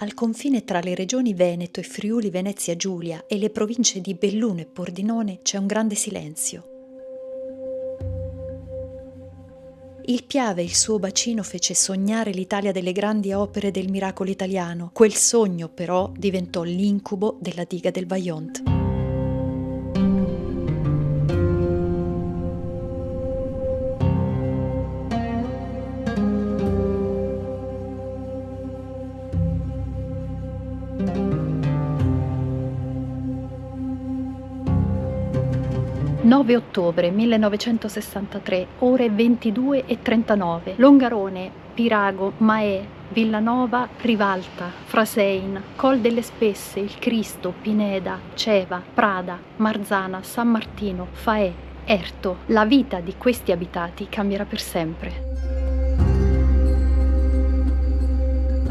Al confine tra le regioni Veneto e Friuli Venezia Giulia e le province di Belluno e Pordenone c'è un grande silenzio. Il Piave e il suo bacino fece sognare l'Italia delle grandi opere del miracolo italiano. Quel sogno però diventò l'incubo della diga del Vajont. «9 ottobre 1963, ore 22:39. Longarone, Pirago, Maè, Villanova, Rivalta, Frasein, Col delle Spesse, Il Cristo, Pineda, Ceva, Prada, Marzana, San Martino, Faè, Erto. La vita di questi abitati cambierà per sempre».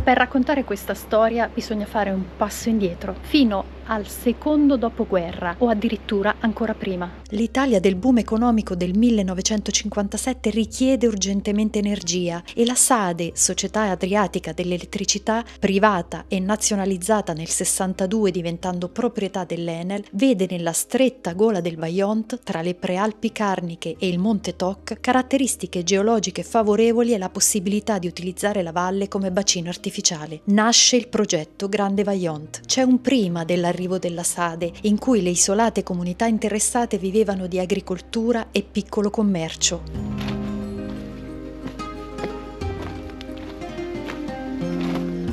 Per raccontare questa storia bisogna fare un passo indietro, fino al secondo dopoguerra o addirittura ancora prima. L'Italia del boom economico del 1957 richiede urgentemente energia e la SADE, Società Adriatica dell'Elettricità, privata e nazionalizzata nel 62 diventando proprietà dell'Enel, vede nella stretta gola del Vajont, tra le prealpi Carniche e il Monte Toc, caratteristiche geologiche favorevoli e la possibilità di utilizzare la valle come bacino artificiale. Nasce il progetto Grande Vajont. C'è un prima dell'arrivo della SADE, in cui le isolate comunità interessate vivevano di agricoltura e piccolo commercio.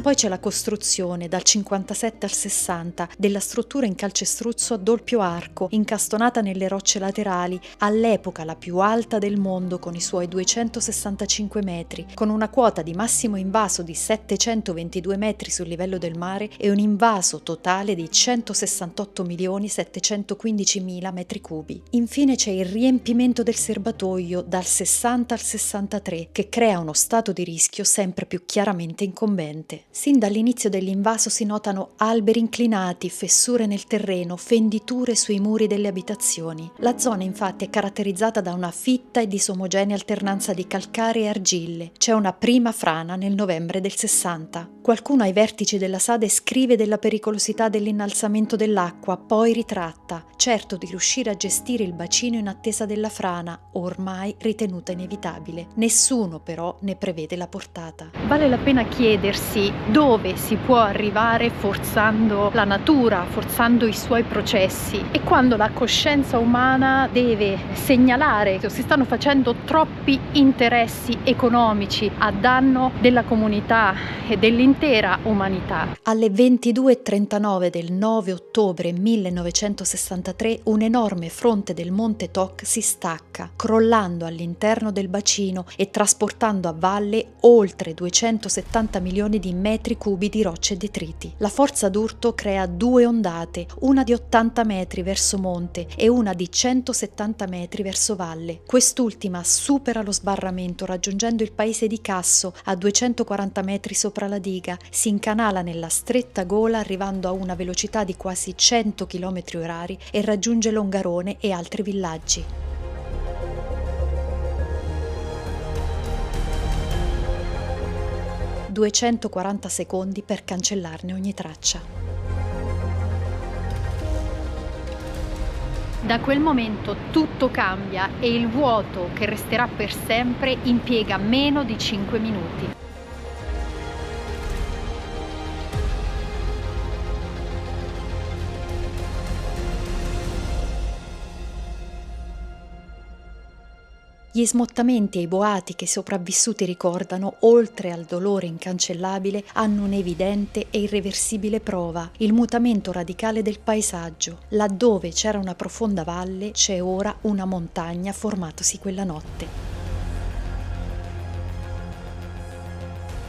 Poi c'è la costruzione, dal 57 al 60, della struttura in calcestruzzo a doppio arco, incastonata nelle rocce laterali, all'epoca la più alta del mondo con i suoi 265 metri, con una quota di massimo invaso di 722 metri sul livello del mare e un invaso totale di 168.715.000 metri cubi. Infine c'è il riempimento del serbatoio dal 60 al 63, che crea uno stato di rischio sempre più chiaramente incombente. Sin dall'inizio dell'invaso si notano alberi inclinati, fessure nel terreno, fenditure sui muri delle abitazioni. La zona infatti è caratterizzata da una fitta e disomogenea alternanza di calcare e argille. C'è una prima frana nel novembre del 60. Qualcuno ai vertici della SADE scrive della pericolosità dell'innalzamento dell'acqua, poi ritratta, certo di riuscire a gestire il bacino in attesa della frana, ormai ritenuta inevitabile. Nessuno però ne prevede la portata. Vale la pena chiedersi dove si può arrivare forzando la natura, forzando i suoi processi, e quando la coscienza umana deve segnalare che si stanno facendo troppi interessi economici a danno della comunità e dell'intera umanità. Alle 22:39 del 9 ottobre 1963 un enorme fronte del Monte Toc si stacca, crollando all'interno del bacino e trasportando a valle oltre 270 milioni di metri cubi di rocce e detriti. La forza d'urto crea due ondate, una di 80 metri verso monte e una di 170 metri verso valle. Quest'ultima supera lo sbarramento raggiungendo il paese di Casso a 240 metri sopra la diga, si incanala nella stretta gola arrivando a una velocità di quasi 100 km/h e raggiunge Longarone e altri villaggi. 240 secondi per cancellarne ogni traccia. Da quel momento tutto cambia e il vuoto che resterà per sempre impiega meno di 5 minuti. Gli smottamenti e i boati che i sopravvissuti ricordano, oltre al dolore incancellabile, hanno un'evidente e irreversibile prova: il mutamento radicale del paesaggio. Laddove c'era una profonda valle, c'è ora una montagna formatosi quella notte.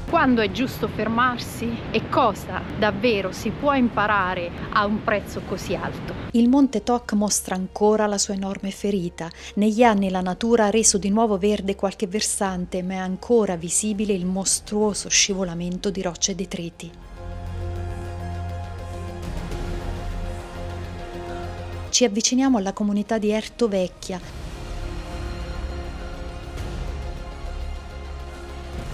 Quando è giusto fermarsi e cosa davvero si può imparare a un prezzo così alto? Il Monte Toc mostra ancora la sua enorme ferita. Negli anni la natura ha reso di nuovo verde qualche versante, ma è ancora visibile il mostruoso scivolamento di rocce e detriti. Ci avviciniamo alla comunità di Erto Vecchia.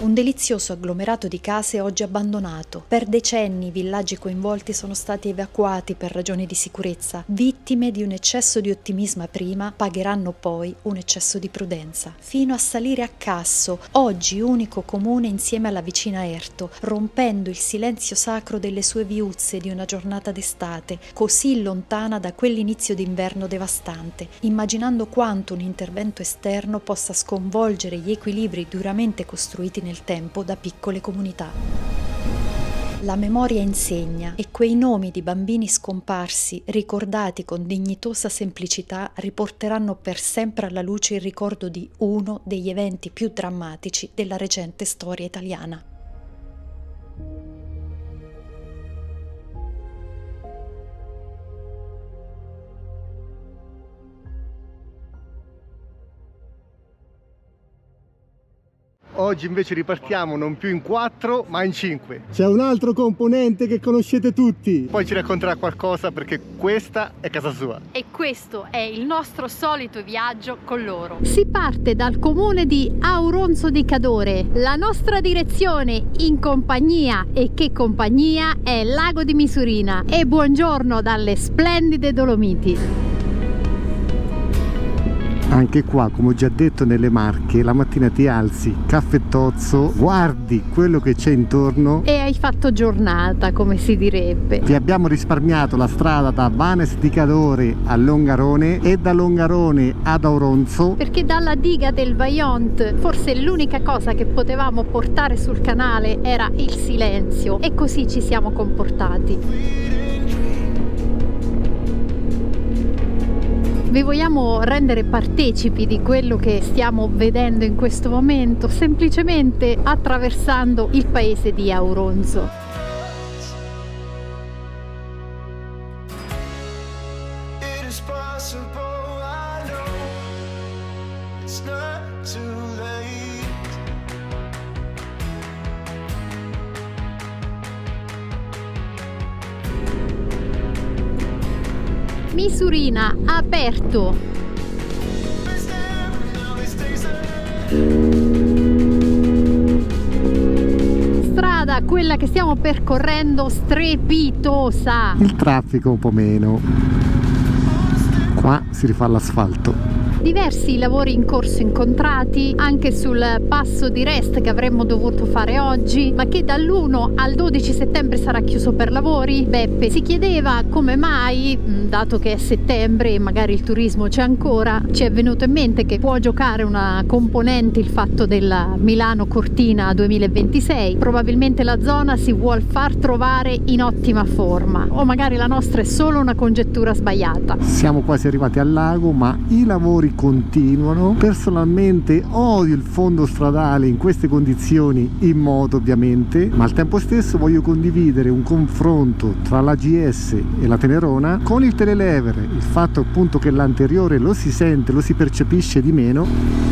Un delizioso agglomerato di case oggi abbandonato. Per decenni i villaggi coinvolti sono stati evacuati per ragioni di sicurezza. Vittime di un eccesso di ottimismo prima, pagheranno poi un eccesso di prudenza. Fino a salire a Casso, oggi unico comune insieme alla vicina Erto, rompendo il silenzio sacro delle sue viuzze di una giornata d'estate, così lontana da quell'inizio d'inverno devastante, immaginando quanto un intervento esterno possa sconvolgere gli equilibri duramente costruiti nel tempo da piccole comunità. La memoria insegna e quei nomi di bambini scomparsi, ricordati con dignitosa semplicità, riporteranno per sempre alla luce il ricordo di uno degli eventi più drammatici della recente storia italiana. Oggi invece ripartiamo non più in 4 ma in 5. C'è un altro componente che conoscete tutti. Poi ci racconterà qualcosa perché questa è casa sua. E questo è il nostro solito viaggio con loro. Si parte dal comune di Auronzo di Cadore. La nostra direzione in compagnia, e che compagnia, è Lago di Misurina. E buongiorno dalle splendide Dolomiti. Anche qua, come ho già detto nelle Marche, la mattina ti alzi, caffettozzo, guardi quello che c'è intorno E hai fatto giornata, come si direbbe. Vi abbiamo risparmiato la strada da Vannes di Cadore a Longarone e da Longarone ad Auronzo, Perché dalla diga del Vaillant forse l'unica cosa che potevamo portare sul canale era il silenzio, e così ci siamo comportati. Vi vogliamo rendere partecipi di quello che stiamo vedendo in questo momento, semplicemente attraversando il paese di Auronzo. Misurina aperto. Strada, quella che stiamo percorrendo, strepitosa. il traffico un po' meno. Qua si rifà l'asfalto. Diversi lavori in corso incontrati anche sul passo di Rest che avremmo dovuto fare oggi, ma che dall'1 al 12 settembre sarà chiuso per lavori. Beppe si chiedeva come mai, dato che è settembre e magari il turismo c'è ancora, ci è venuto in mente che può giocare una componente il fatto della Milano-Cortina 2026. Probabilmente la zona si vuol far trovare in ottima forma, o magari la nostra è solo una congettura sbagliata. Siamo quasi arrivati al lago, ma i lavori continuano. Personalmente odio il fondo stradale in queste condizioni, in moto ovviamente, ma al tempo stesso voglio condividere un confronto tra la GS e la Tenerona con il telelever, il fatto appunto che l'anteriore lo si sente, lo si percepisce di meno.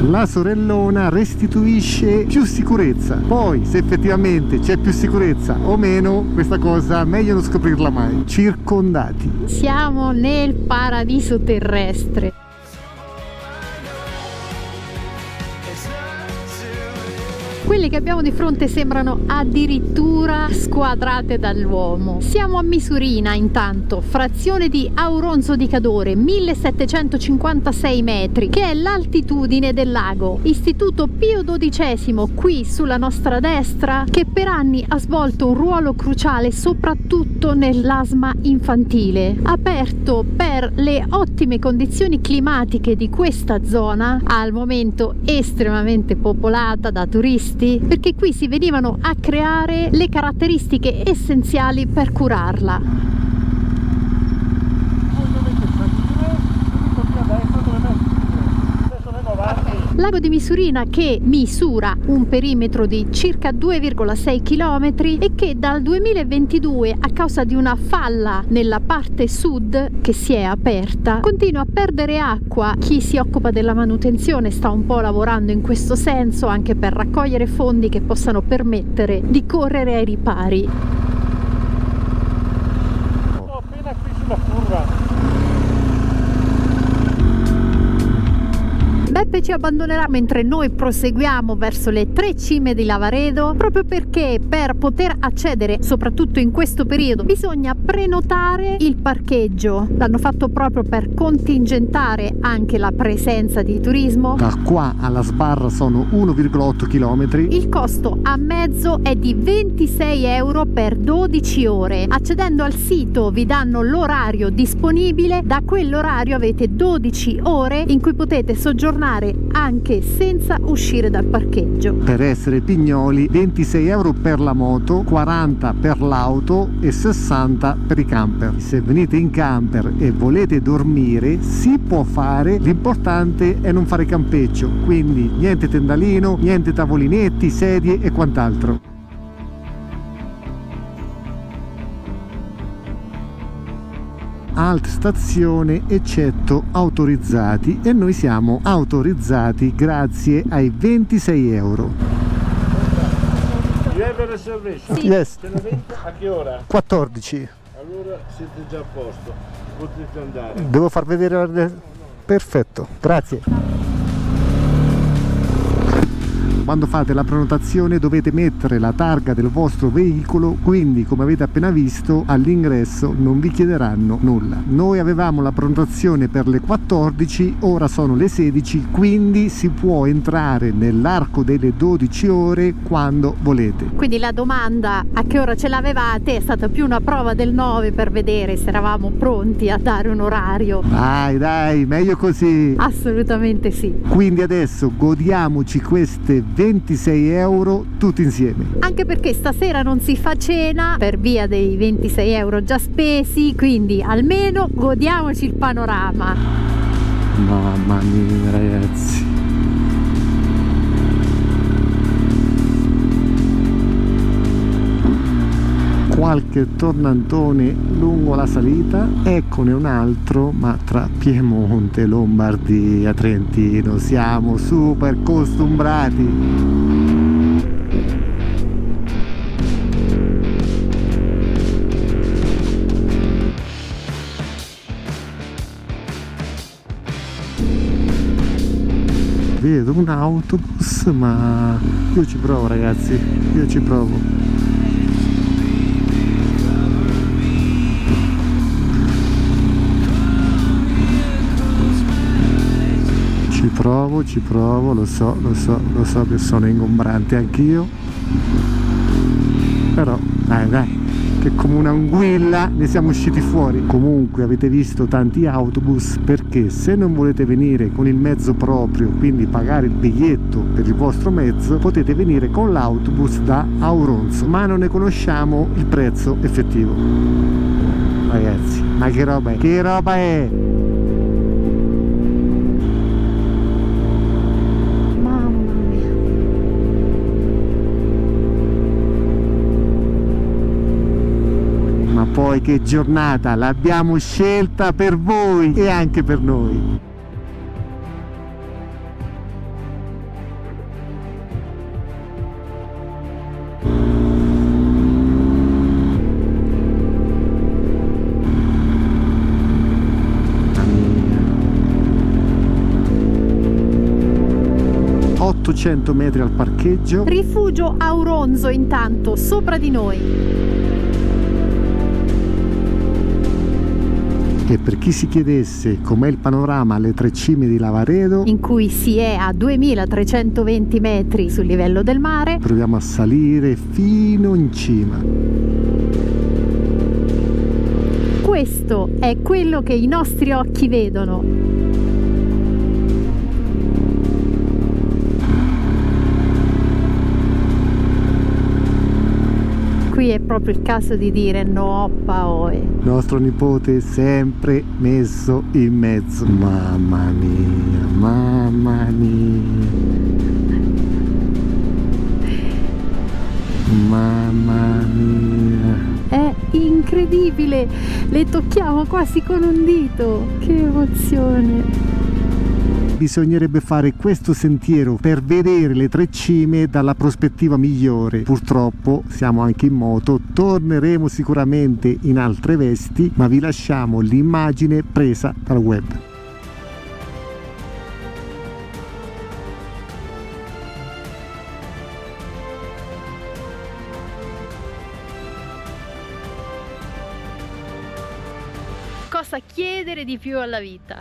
La sorellona restituisce più sicurezza. Poi se effettivamente c'è più sicurezza o meno, questa cosa meglio non scoprirla mai. Circondati. Siamo nel paradiso terrestre. Quelle che abbiamo di fronte sembrano addirittura squadrate dall'uomo. Siamo a Misurina intanto, frazione di Auronzo di Cadore, 1756 metri, che è l'altitudine del lago. Istituto Pio XII qui sulla nostra destra, che per anni ha svolto un ruolo cruciale soprattutto nell'asma infantile. Aperto per le ottime condizioni climatiche di questa zona, al momento estremamente popolata da turisti, perché qui si venivano a creare le caratteristiche essenziali per curarla. Lago di Misurina che misura un perimetro di circa 2,6 km e che dal 2022, a causa di una falla nella parte sud che si è aperta, continua a perdere acqua. Chi si occupa della manutenzione sta un po' lavorando in questo senso, anche per raccogliere fondi che possano permettere di correre ai ripari. Sono appena qui sulla curva. Beppe ci abbandonerà mentre noi proseguiamo verso le 3 cime di Lavaredo, proprio perché per poter accedere, soprattutto in questo periodo, bisogna prenotare il parcheggio. L'hanno fatto proprio per contingentare anche la presenza di turismo. Da qua alla sbarra sono 1,8 km. Il costo a mezzo è di 26 euro per 12 ore. Accedendo al sito vi danno l'orario disponibile, da quell'orario avete 12 ore in cui potete soggiornare anche senza uscire dal parcheggio. Per essere pignoli, 26 euro per la moto, 40 per l'auto e 60 per i camper. Se venite in camper e volete dormire, si può fare, l'importante è non fare campeggio, quindi niente tendalino, niente tavolinetti, sedie e quant'altro. Altre stazione eccetto autorizzati, e noi siamo autorizzati grazie ai 26 euro. You have a reservation? Sì. Yes, Ce l'avete? A che ora? 14. Allora siete già a posto, potete andare. Devo far vedere. Perfetto, grazie. Quando fate la prenotazione dovete mettere la targa del vostro veicolo, quindi come avete appena visto all'ingresso non vi chiederanno nulla. Noi avevamo la prenotazione per le 14, ora sono le 16, quindi si può entrare nell'arco delle 12 ore quando volete. Quindi la domanda a che ora ce l'avevate è stata più una prova del 9 per vedere se eravamo pronti a dare un orario. Dai, meglio così. Assolutamente sì. Quindi adesso godiamoci queste 26 euro tutti insieme. Anche perché stasera non si fa cena per via dei 26 euro già spesi, quindi almeno godiamoci il panorama. Mamma mia ragazzi, qualche tornantone lungo la salita, eccone un altro, ma tra Piemonte, Lombardia, Trentino siamo super costumbrati. Vedo un autobus, ma io ci provo ragazzi, io ci provo. Ci provo, lo so che sono ingombrante anch'io, però dai, che come un'anguilla ne siamo usciti fuori. Comunque avete visto tanti autobus, perché se non volete venire con il mezzo proprio, quindi pagare il biglietto per il vostro mezzo, potete venire con l'autobus da Auronzo, ma non ne conosciamo il prezzo effettivo. Ragazzi, ma che roba è? Che roba è? Poi che giornata, l'abbiamo scelta per voi e anche per noi. Mamma mia. 800 metri al parcheggio. Rifugio Auronzo intanto sopra di noi. E per chi si chiedesse com'è il panorama alle 3 cime di Lavaredo, in cui si è a 2320 metri sul livello del mare, proviamo a salire fino in cima. Questo è quello che i nostri occhi vedono. Qui è proprio il caso di dire no paoe. Nostro nipote sempre messo in mezzo. Mamma mia, mamma mia. Mamma mia. È incredibile, le tocchiamo quasi con un dito. Che emozione. Bisognerebbe fare questo sentiero per vedere le 3 cime dalla prospettiva migliore. Purtroppo siamo anche in moto, torneremo sicuramente in altre vesti, ma vi lasciamo l'immagine presa dal web. cosa chiedere di più alla vita?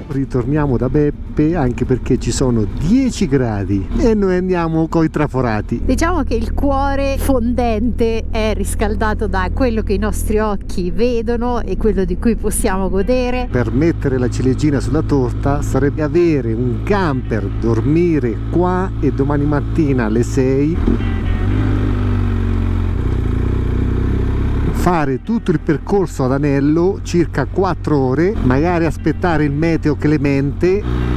Ritorniamo da Beppe anche perché ci sono 10 gradi e noi andiamo coi traforati. Diciamo che il cuore fondente è riscaldato da quello che i nostri occhi vedono e quello di cui possiamo godere. Per mettere la ciliegina sulla torta sarebbe avere un camper, dormire qua e domani mattina alle 6 fare tutto il percorso ad anello, circa 4 ore, magari aspettare il meteo clemente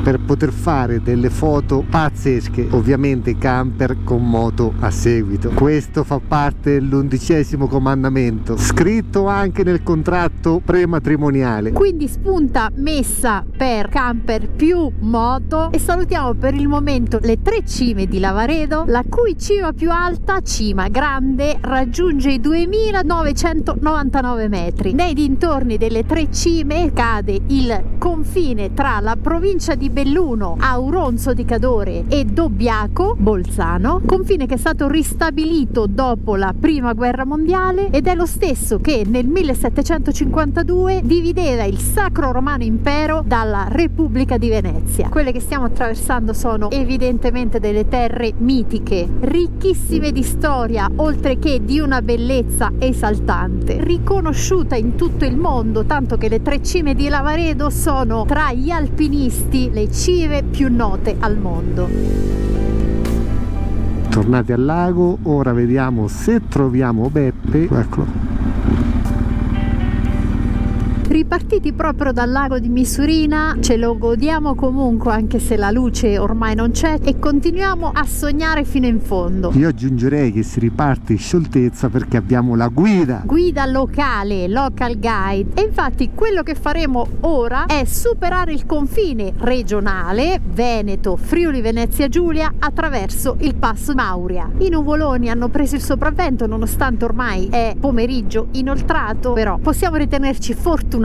per poter fare delle foto pazzesche, ovviamente camper con moto a seguito. Questo fa parte dell'11° comandamento, scritto anche nel contratto prematrimoniale. Quindi spunta messa per camper più moto e salutiamo per il momento le 3 cime di Lavaredo, la cui cima più alta, cima grande, raggiunge i 2999 metri. Nei dintorni delle 3 cime cade il confine tra la provincia di Belluno, Auronzo di Cadore e Dobbiaco, Bolzano, confine che è stato ristabilito dopo la prima guerra mondiale ed è lo stesso che nel 1752 divideva il Sacro Romano Impero dalla Repubblica di Venezia. Quelle che stiamo attraversando sono evidentemente delle terre mitiche, ricchissime di storia, oltre che di una bellezza esaltante, riconosciuta in tutto il mondo, tanto che le 3 cime di Lavaredo sono tra gli alpinisti le cime più note al mondo. Tornati al lago, ora vediamo se troviamo Beppe. Eccolo. Ripartiti proprio dal lago di Misurina, ce lo godiamo comunque anche se la luce ormai non c'è e continuiamo a sognare fino in fondo. Io aggiungerei che si riparte in scioltezza perché abbiamo la guida Locale, local guide, e infatti quello che faremo ora è superare il confine regionale Veneto, Friuli Venezia Giulia attraverso il passo Mauria. I nuvoloni hanno preso il sopravvento nonostante ormai è pomeriggio inoltrato, però possiamo ritenerci fortunati.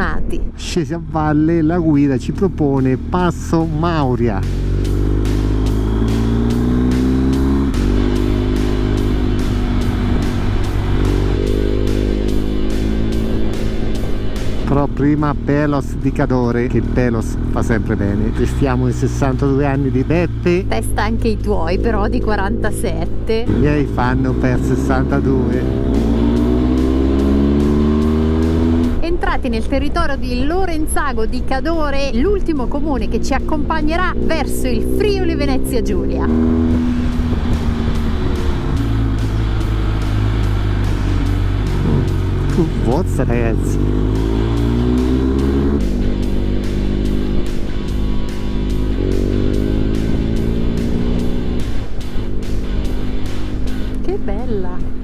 Scesi a valle, la guida ci propone passo Mauria. Però prima Pelos di Cadore, che il Pelos fa sempre bene. Restiamo i 62 anni di Beppe. Testa anche i tuoi, però di 47. I miei fanno per 62. Entrati nel territorio di Lorenzago di Cadore, l'ultimo comune che ci accompagnerà verso il Friuli Venezia Giulia. Forza ragazzi. Che bella!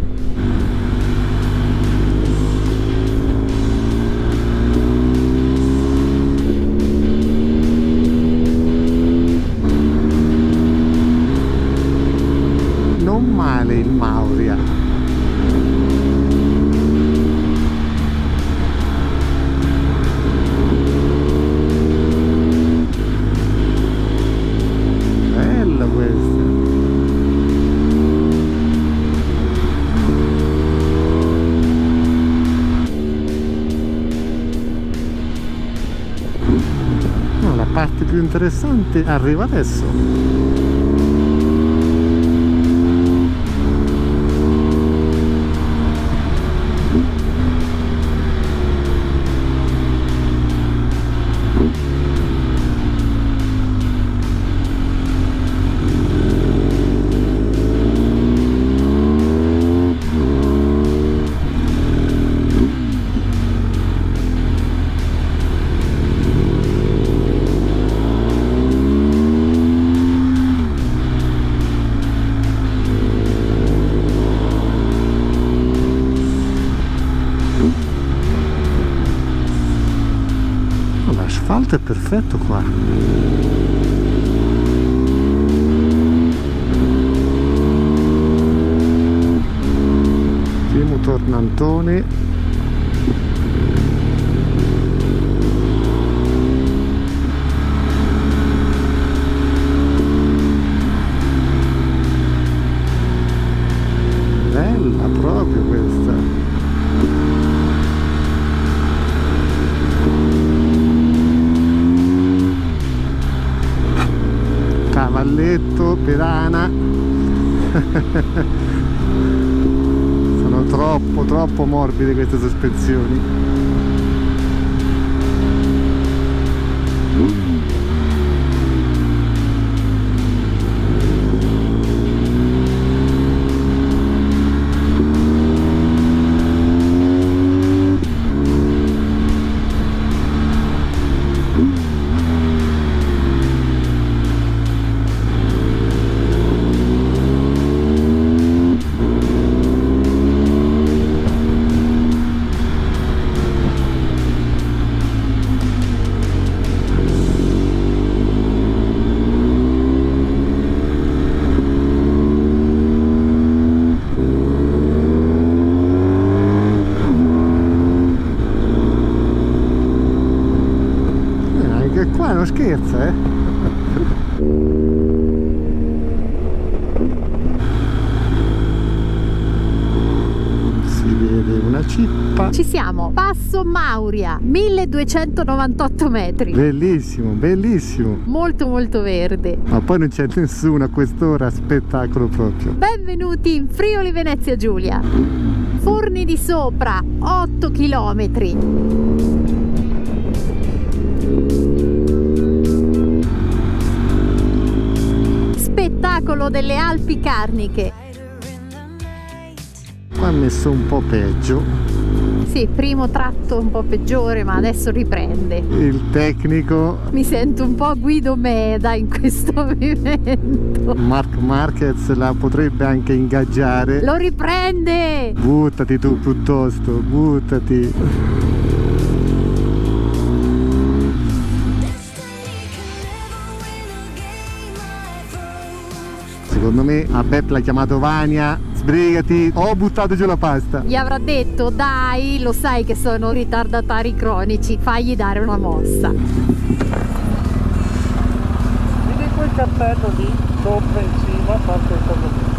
Non male il Mauria. Bella questa. No, la parte più interessante arriva adesso. L'asfalto è perfetto qua. Primo tornantone. cavalletto, pedana. Sono troppo morbide queste sospensioni. Qua non scherza, eh? Si vede una cippa. Ci siamo, Passo Mauria, 1298 metri. Bellissimo, bellissimo. Molto verde. Ma poi non c'è nessuno a quest'ora, spettacolo proprio. Benvenuti in Friuli Venezia Giulia. Forni di Sopra, 8 chilometri. Spettacolo delle Alpi Carniche. Qua ha messo un po' peggio. Sì, primo tratto un po' peggiore, ma adesso riprende. Il tecnico Mi sento un po' Guido Meda in questo movimento. Marc Marquez la potrebbe anche ingaggiare. Lo riprende! Buttati tu piuttosto, buttati. Secondo me a Beppe l'ha chiamato Vania, sbrigati, ho buttato giù la pasta. Gli avrà detto, dai, lo sai che sono ritardatari cronici, fagli dare una mossa. Vedi quel cappello lì, sopra in cima, parte il collo.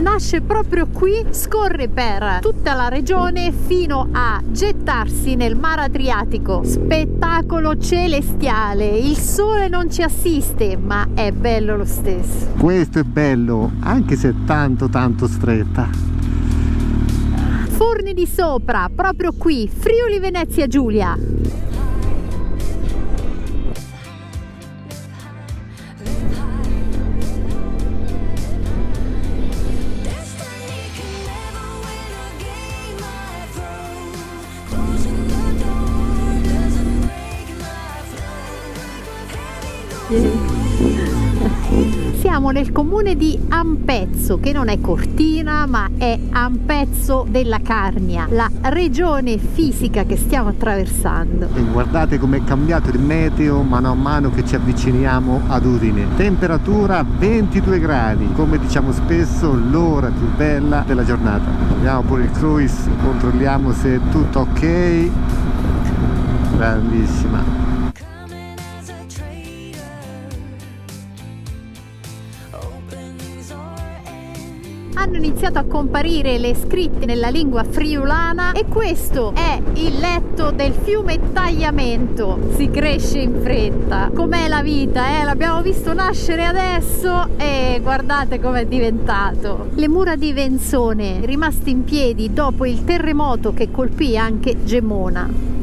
Nasce proprio qui, scorre per tutta la regione fino a gettarsi nel mare Adriatico. Spettacolo celestiale, il sole non ci assiste, ma è bello lo stesso. Questo è bello, anche se è tanto stretta. Forni di Sopra, proprio qui, Friuli Venezia Giulia. Siamo nel comune di Ampezzo, che non è Cortina ma è Ampezzo della Carnia, la regione fisica che stiamo attraversando. E guardate com'è cambiato il meteo mano a mano che ci avviciniamo ad Udine. Temperatura 22 gradi, come diciamo spesso l'ora più bella della giornata. Vediamo pure il cruise, controlliamo se è tutto ok. Grandissima. Hanno iniziato a comparire le scritte nella lingua friulana e questo è il letto del fiume Tagliamento. Si cresce in fretta. Com'è la vita, L'abbiamo visto nascere adesso e guardate com'è diventato. Le mura di Venzone rimaste in piedi dopo il terremoto che colpì anche Gemona.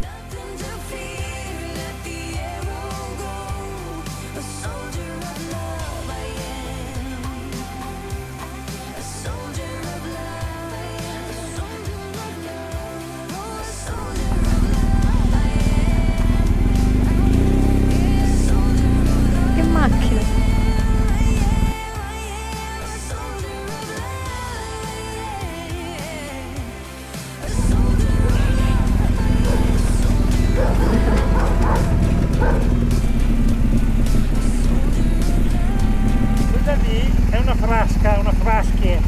Una fraschia,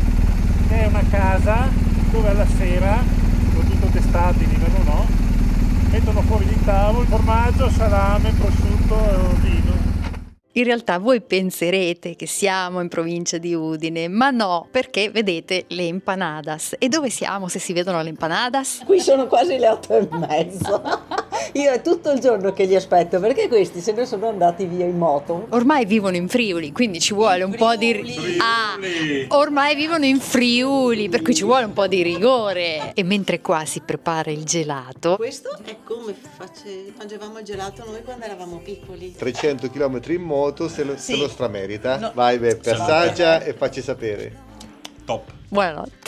che è una casa dove alla sera, soprattutto d'estate, in inverno no, mettono fuori di tavolo formaggio, salame, prosciutto e vino. In realtà voi penserete che siamo in provincia di Udine, ma no, perché vedete le empanadas. E dove siamo se si vedono le empanadas? Qui sono quasi le 8:30. Io è tutto il giorno che li aspetto, perché questi se ne sono andati via in moto. Ormai vivono in Friuli, quindi ci vuole un po' di... ormai vivono in Friuli, per cui ci vuole un po' di rigore. E mentre qua si prepara il gelato... Questo è come mangiavamo il gelato noi quando eravamo piccoli. 300 km in moto se lo stramerita. No. Vai Beppe, assaggia e facci sapere. Top. Buonanotte.